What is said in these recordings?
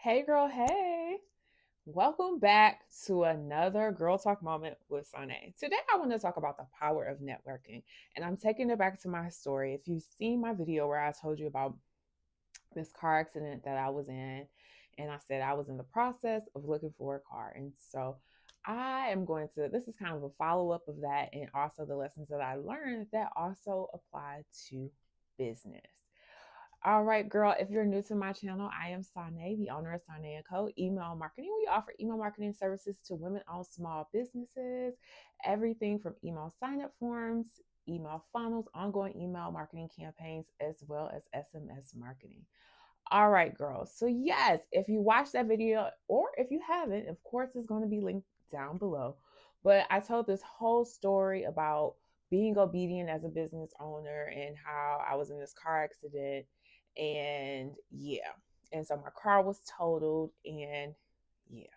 Hey girl, hey. Welcome back to another Girl Talk moment with Sane. Today I want to talk about the power of networking. And I'm taking it back to my story. If you've seen my video where I told you about this car accident that I was in, and I said I was in the process of looking for a car. And so this is kind of a follow up of that, and also the lessons that I learned that also apply to business. All right, girl, if you're new to my channel, I am Sane, the owner of Sane & Co. Email Marketing. We offer email marketing services to women-owned small businesses, everything from email sign-up forms, email funnels, ongoing email marketing campaigns, as well as SMS marketing. All right, girls. So yes, if you watched that video or if you haven't, of course, it's going to be linked down below. But I told this whole story about being obedient as a business owner and how I was in this car accident. And yeah. And so my car was totaled and yeah.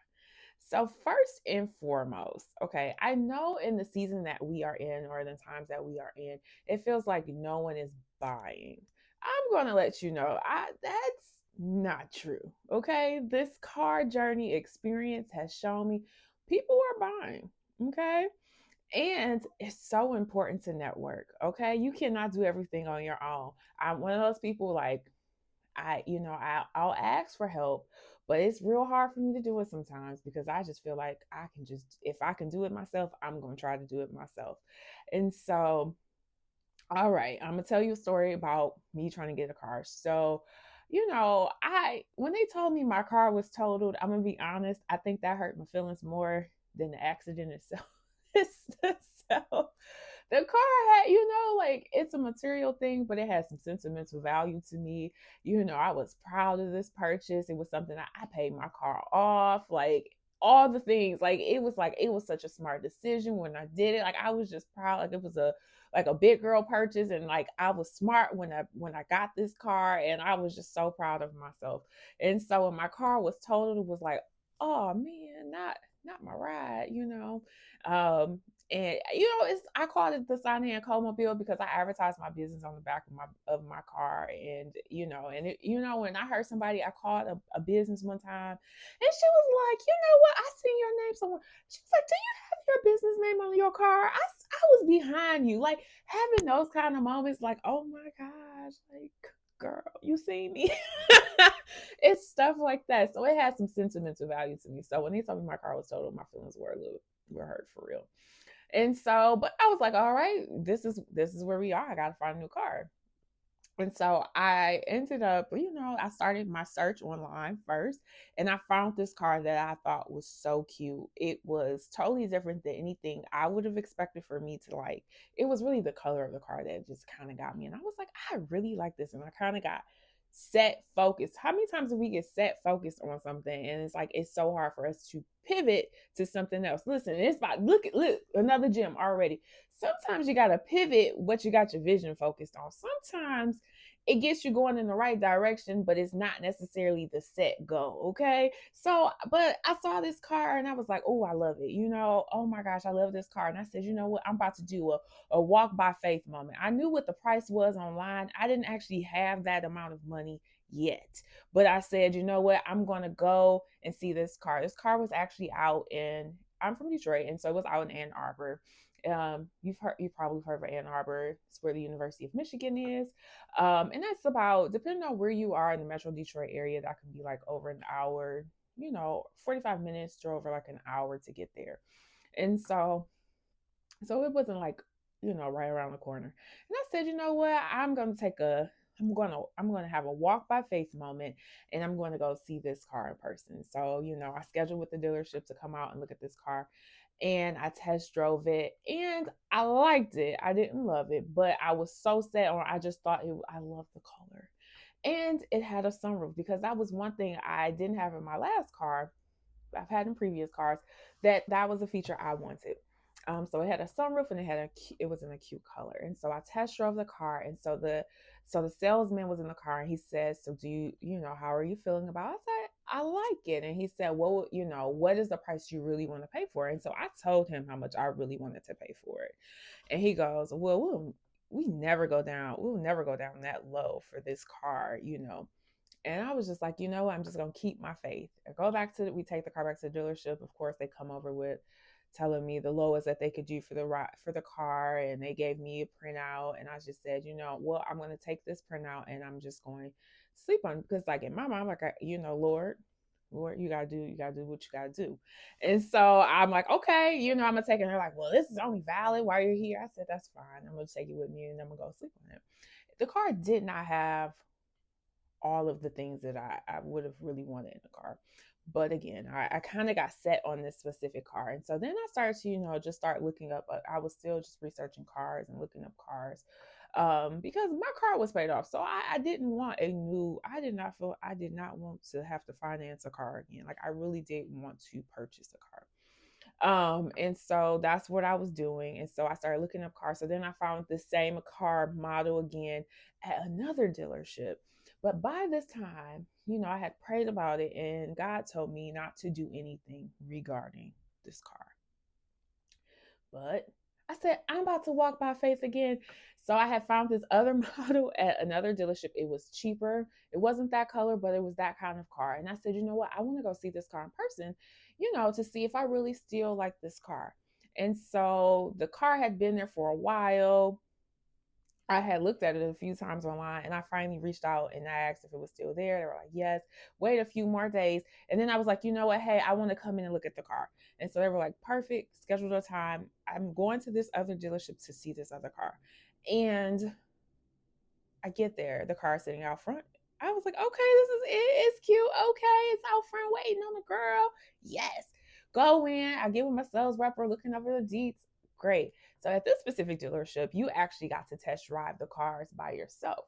So first and foremost, okay, I know in the season that we are in or the times that we are in, it feels like no one is buying. I'm going to let you know that's not true. Okay? This car journey experience has shown me people are buying. Okay? And it's so important to network. Okay? You cannot do everything on your own. I'm one of those people like I'll ask for help, but it's real hard for me to do it sometimes because I just feel like if I can do it myself, I'm going to try to do it myself. And so, all right, I'm going to tell you a story about me trying to get a car. So, when they told me my car was totaled, I'm going to be honest, I think that hurt my feelings more than the accident itself. So, the car had, like it's a material thing, but it has some sentimental value to me. I was proud of this purchase. It was something I paid my car off, like all the things. Like it was such a smart decision when I did it. Like I was just proud. Like it was a big girl purchase, and like I was smart when I got this car, and I was just so proud of myself. And so when my car was totaled, it was like, oh man, not my ride. Um, and it's I called it the Sinai and Mobile because I advertised my business on the back of my car, and when I heard somebody I called a business one time, and she was like, you know what, I seen your name somewhere. She was like, do you have your business name on your car? I was behind you, like having those kind of moments, like oh my gosh, like girl, you see me. It's stuff like that. So it has some sentimental value to me. So when they told me my car was totaled, my feelings were a little were hurt for real. And so, but I was like, all right, this is where we are. I gotta find a new car. And so I ended up, I started my search online first, and I found this car that I thought was so cute. It was totally different than anything I would have expected for me to like. It was really the color of the car that just kind of got me. And I was like, I really like this. And I kind of got set focused. How many times do we get set focused on something? And it's like, it's so hard for us to pivot to something else. Listen, it's about, look, another gym already. Sometimes you got to pivot what you got your vision focused on. Sometimes it gets you going in the right direction, but it's not necessarily the set go. Okay. So, but I saw this car and I was like, oh, I love it. Oh my gosh, I love this car. And I said, you know what? I'm about to do a walk by faith moment. I knew what the price was online. I didn't actually have that amount of money yet. But I said, you know what? I'm going to go and see this car. This car was actually I'm from Detroit, and so it was out in Ann Arbor. You've probably heard of Ann Arbor. It's where the University of Michigan is. And that's about, depending on where you are in the Metro Detroit area, that could be like over an hour, 45 minutes, drove over like an hour to get there. And so it wasn't like, right around the corner. And I said, you know what? I'm gonna have a walk by faith moment, and I'm going to go see this car in person. So, I scheduled with the dealership to come out and look at this car, and I test drove it, and I liked it. I didn't love it, but I was so set on. I just thought I loved the color, and it had a sunroof because that was one thing I didn't have in my last car. I've had in previous cars that was a feature I wanted. So it had a sunroof and it was in a cute color. And so I test drove the car, and so the salesman was in the car, and he said, "So do how are you feeling about it?" I said, "I like it." And he said, "Well, what is the price you really want to pay for it?" And so I told him how much I really wanted to pay for it, and he goes, "Well, we never go down. We'll never go down that low for this car." And I was just like, you know what? I'm just gonna keep my faith. I go back to we take the car back to the dealership. Of course, they come over with telling me the lowest that they could do for the for the car, and they gave me a printout. And I just said, you know, well, I'm gonna take this printout and I'm just going to sleep on it. Because like in my mind, like you know, Lord, you gotta do what you gotta do. And so I'm like, okay, you know, I'm gonna take it. And they're like, well, this is only valid while you're here. I said, that's fine. I'm gonna take it with me and I'm gonna go sleep on it. The car did not have all of the things that I would have really wanted in a car. But again, I kind of got set on this specific car. And so then I started to, you know, just start looking up. I was still just researching cars and looking up cars because my car was paid off. So I didn't want I did not want to have to finance a car again. Like I really did want to purchase a car. And so that's what I was doing. And so I started looking up cars. So then I found the same car model again at another dealership. But by this time, you know, I had prayed about it and God told me not to do anything regarding this car. But I said, I'm about to walk by faith again. So I had found this other model at another dealership. It was cheaper. It wasn't that color, but it was that kind of car. And I said, you know what? I want to go see this car in person, you know, to see if I really still like this car. And so the car had been there for a while. I had looked at it a few times online and I finally reached out and I asked if it was still there. They were like, yes, wait a few more days. And then I was like, you know what? Hey, I want to come in and look at the car. And so they were like, perfect, scheduled a time. I'm going to this other dealership to see this other car. And I get there, the car sitting out front. I was like, okay, this is it. It's cute. Okay, it's out front waiting on the girl. Yes. Go in. I get with my sales rep. We're looking over the deets. Great. So at this specific dealership, you actually got to test drive the cars by yourself.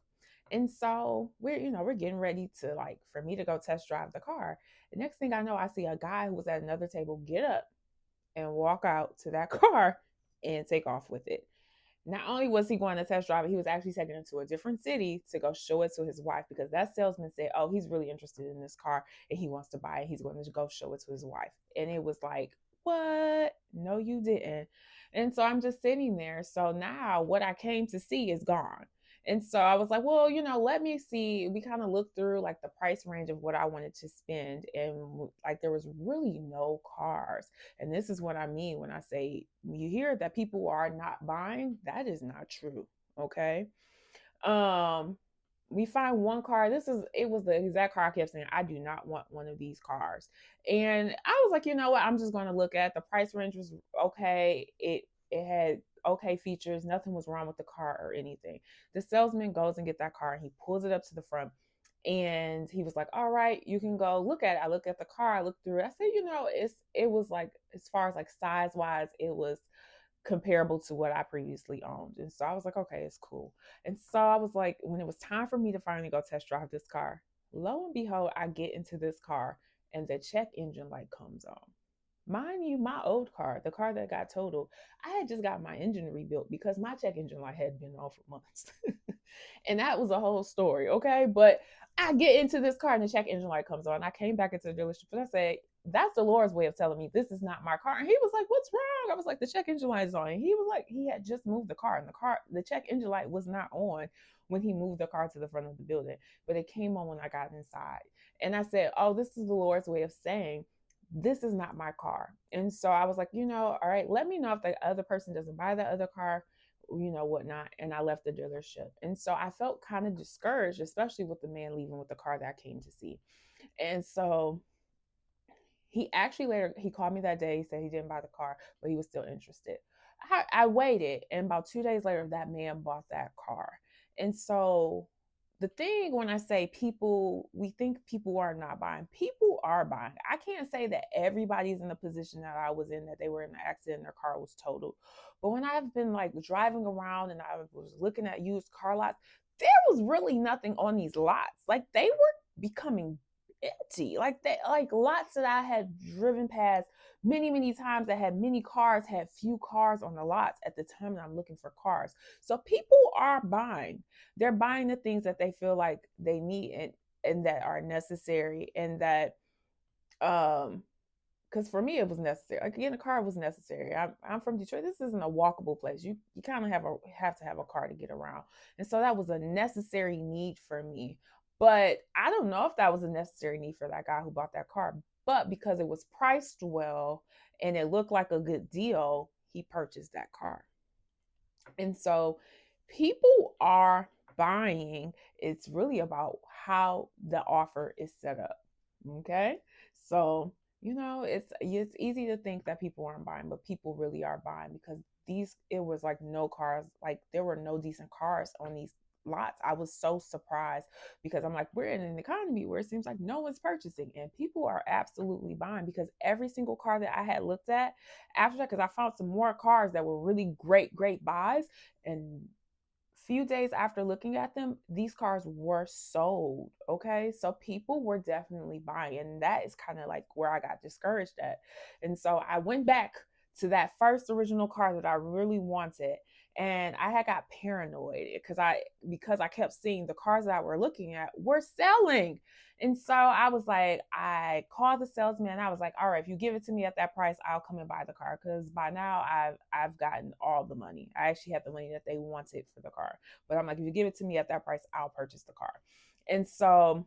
And so we're getting ready to like for me to go test drive the car. The next thing I know, I see a guy who was at another table get up and walk out to that car and take off with it. Not only was he going to test drive it, he was actually taking it to a different city to go show it to his wife because that salesman said, oh, he's really interested in this car and he wants to buy it. He's going to go show it to his wife. And it was like, what? No, you didn't. And so I'm just sitting there. So now what I came to see is gone. And so I was like, well, you know, let me see. We kind of looked through like the price range of what I wanted to spend. And like there was really no cars. And this is what I mean when I say you hear that people are not buying, that is not true. Okay. Um, we find one car. It was the exact car I kept saying, I do not want one of these cars. And I was like, you know what? I'm just going to look at the price range was okay. It had okay features. Nothing was wrong with the car or anything. The salesman goes and get that car and he pulls it up to the front. And he was like, all right, you can go look at it. I looked at the car, I looked through it. I said, you know, it was like, as far as like size wise, it was comparable to what I previously owned. And so I was like, okay, it's cool. And so I was like, when it was time for me to finally go test drive this car, lo and behold, I get into this car and the check engine light comes on. Mind you, my old car, the car that got totaled, I had just got my engine rebuilt because my check engine light had been on for months. And that was a whole story, okay? But I get into this car and the check engine light comes on. I came back into the dealership and I said, that's the Lord's way of telling me this is not my car. And he was like, what's wrong? I was like, the check engine light is on. And he was like, he had just moved the car and the check engine light was not on when he moved the car to the front of the building, but it came on when I got inside. And I said, oh, this is the Lord's way of saying, this is not my car. And so I was like, you know, all right, let me know if the other person doesn't buy the other car, you know, whatnot. And I left the dealership. And so I felt kind of discouraged, especially with the man leaving with the car that I came to see. And so he called me that day. He said he didn't buy the car, but he was still interested. I waited, and about 2 days later, that man bought that car. And so the thing when I say people, we think people are not buying, people are buying. I can't say that everybody's in the position that I was in, that they were in an accident and their car was totaled. But when I've been like driving around and I was looking at used car lots, there was really nothing on these lots. Like they were becoming empty. Like that, like lots that I had driven past many times that had many cars, had few cars on the lots at the time that I'm looking for cars. So people are buying. They're buying the things that they feel like they need and that are necessary, and that because for me it was necessary. Like getting a car was necessary. I'm from Detroit. This isn't a walkable place. You kind of have to have a car to get around, and so that was a necessary need for me. But I don't know if that was a necessary need for that guy who bought that car. But because it was priced well and it looked like a good deal, he purchased that car. And so people are buying. It's really about how the offer is set up. Okay. So, it's easy to think that people aren't buying, but people really are buying because it was like no cars, like there were no decent cars on these lots. I was so surprised because I'm like, we're in an economy where it seems like no one's purchasing and people are absolutely buying because every single car that I had looked at after that, because I found some more cars that were really great buys, and few days after looking at them, these cars were sold. Okay. So people were definitely buying. And that is kind of like where I got discouraged at. And so I went back to that first original car that I really wanted. And I had got paranoid because I kept seeing the cars that I were looking at were selling. And so I was like, I called the salesman. I was like, all right, if you give it to me at that price, I'll come and buy the car. Because by now I've gotten all the money. I actually had the money that they wanted for the car. But I'm like, if you give it to me at that price, I'll purchase the car. And so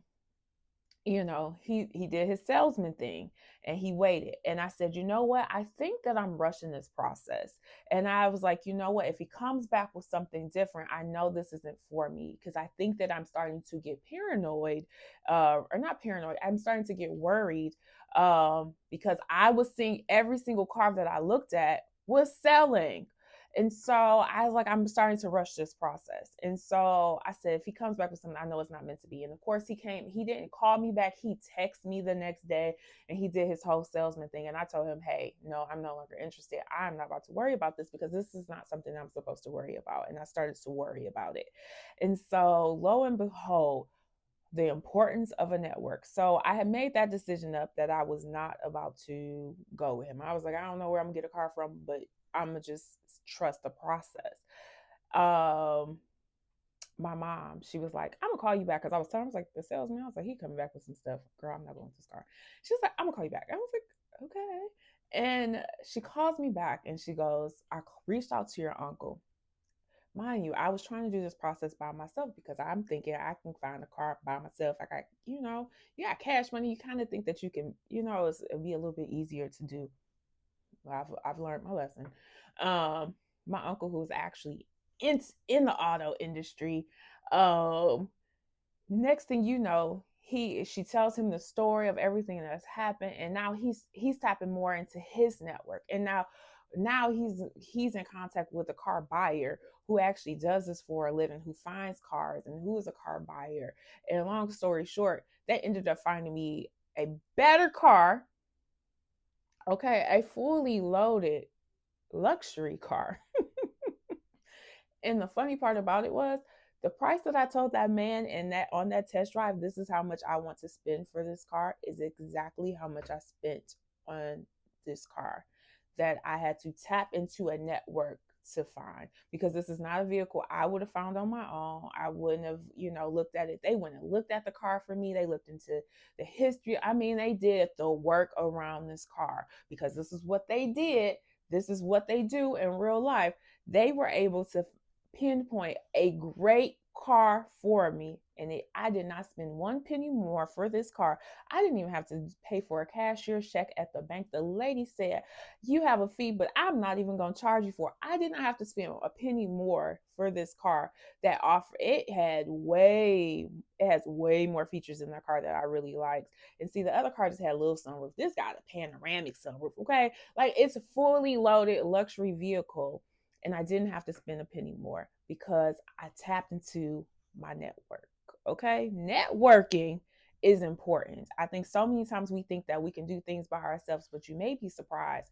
he did his salesman thing and he waited. And I said, you know what? I think that I'm rushing this process. And I was like, you know what? If he comes back with something different, I know this isn't for me because I think that I'm starting to get paranoid, or not paranoid. I'm starting to get worried because I was seeing every single car that I looked at was selling. And so I was like, I'm starting to rush this process. And so I said, if he comes back with something, I know it's not meant to be. And of course, he didn't call me back. He texted me the next day and he did his whole salesman thing. And I told him, hey, no, I'm no longer interested. I'm not about to worry about this because this is not something I'm supposed to worry about. And I started to worry about it. And so lo and behold, the importance of a network. So I had made that decision up that I was not about to go with him. I was like, I don't know where I'm gonna get a car from, but I'm gonna just trust the process. Um, my mom, she was like, I'm gonna call you back because I was like, the salesman, I was like, he coming back with some stuff. Girl, I'm not going to this car. She was like, I'm gonna call you back. I was like, okay. And she calls me back and she goes, I reached out to your uncle. Mind you, I was trying to do this process by myself because I'm thinking I can find a car by myself. I got, you got cash money. You kind of think that you can, it'll be a little bit easier to do. Well, I've learned my lesson. My uncle, who's actually in the auto industry, um, next thing you know, she tells him the story of everything that's happened, and now he's tapping more into his network, and now he's in contact with a car buyer who actually does this for a living, who finds cars and who is a car buyer. And long story short, they ended up finding me a better car, okay, a fully loaded luxury car. And the funny part about it was the price that I told that man in that on that test drive, this is how much I want to spend for this car, is exactly how much I spent on this car. That I had to tap into a network to find, because this is not a vehicle I would have found on my own. I wouldn't have, looked at it. They went and looked at the car for me. They looked into the history. I mean, they did the work around this car because this is what they did. This is what they do in real life. They were able to pinpoint a great car for me, and I did not spend one penny more for this car. I didn't even have to pay for a cashier check at the bank. The lady said, you have a fee, but I'm not even going to charge you for it. I did not have to spend a penny more for this car. That offer, it has way more features in that car that I really liked. And see, the other car just had a little sunroof. This got a panoramic sunroof. Okay, like it's a fully loaded luxury vehicle, and I didn't have to spend a penny more because I tapped into my network. Okay, networking is important. I think so many times we think that we can do things by ourselves, but you may be surprised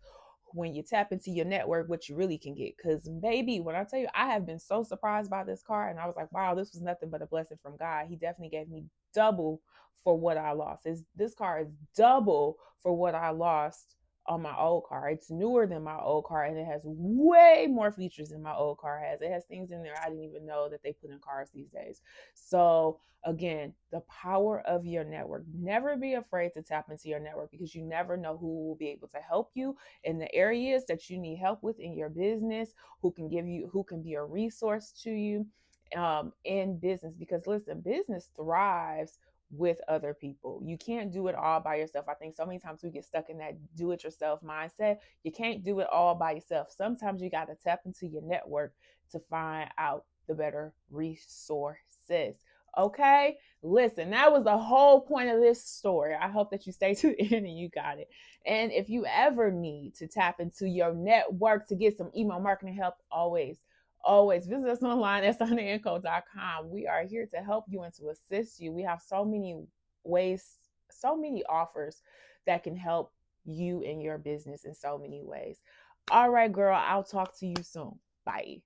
when you tap into your network what you really can get. Because baby, when I tell you, I have been so surprised by this car, and I was like, wow, this was nothing but a blessing from God. He definitely gave me double for what I lost. This car is double for what I lost on my old car. It's newer than my old car, and it has way more features than my old car has. It has things in there I didn't even know that they put in cars these days. So again, the power of your network. Never be afraid to tap into your network, because you never know who will be able to help you in the areas that you need help with in your business, who can be a resource to you. in business, because listen, business thrives with other people. You can't do it all by yourself. I think so many times we get stuck in that do it yourself mindset. You can't do it all by yourself. Sometimes you got to tap into your network to find out the better resources. Okay, listen, that was the whole point of this story. I hope that you stay to the end and you got it. And if you ever need to tap into your network to get some email marketing help, always visit us online at sondaandco.com. We are here to help you and to assist you. We have so many ways, so many offers that can help you in your business in so many ways. All right, girl, I'll talk to you soon. Bye.